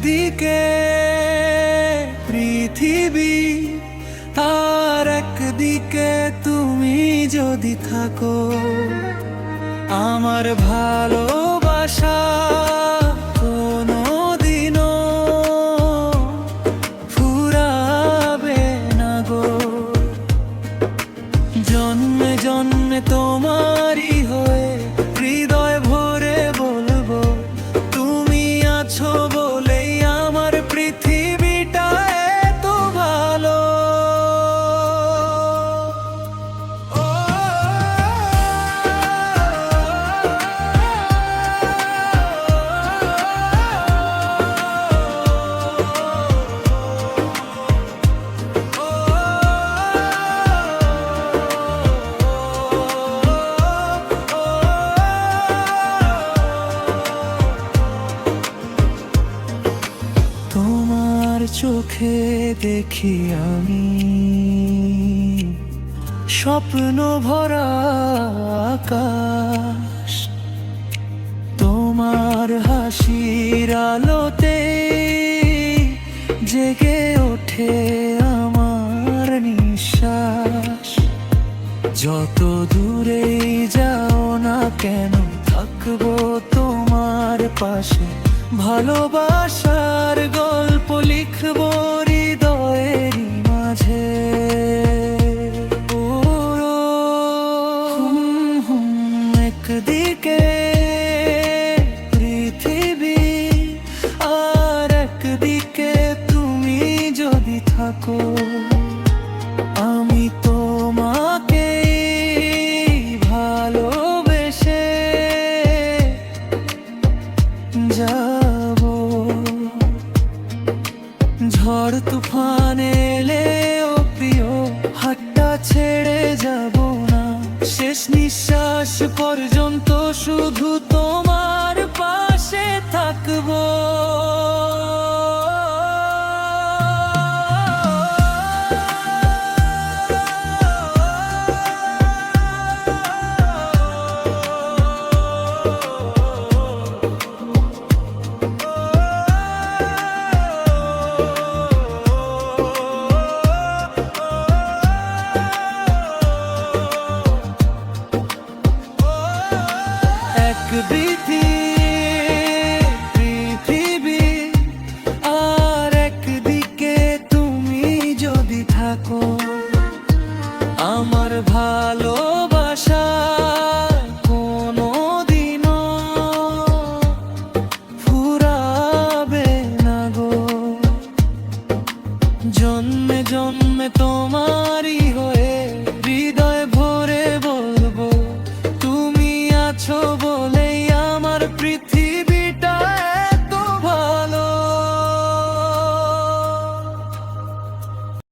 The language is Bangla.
একদিকে পৃথিবী আর একদিকে তুমি যদি থাকো, আমার ভালোবাসা কোনোদিনও ফুরাবে না গো। জন্মে জন্মে তোমারই হয়ে হৃদয় ভরে বলবো, তুমি আছো বলেই আমার পৃথিবীটা এত ভালো। তোমার চোখে দেখি আমি স্বপ্ন ভরা আকাশ, তোমার হাসির আলোতে জেগে ওঠে আমার নিঃশ্বাস। যত দূরেই যাও না কেন থাকবো তোমার পাশে, ভালোবাসার গল্প লিখবো হৃদয়েরই মাঝে। একদিকে পৃথিবী আর একদিকে তুমি যদি থাকো, আমি তোমাকে ভালোবেসে যাব। ঝড় তুফান এলেও প্রিয় হাতটা ছেড়ে যাব না, শেষ নিঃশ্বাস পর্যন্ত শুধু তোমার পাশে থাকবো। একদিকে পৃথিবী আর একদিকে তুমি যদি থাকো, আমার ভালোবাসা কোনোদিনও ফুরাবে না গো। জন্মে জন্মে তোমারই হয়ে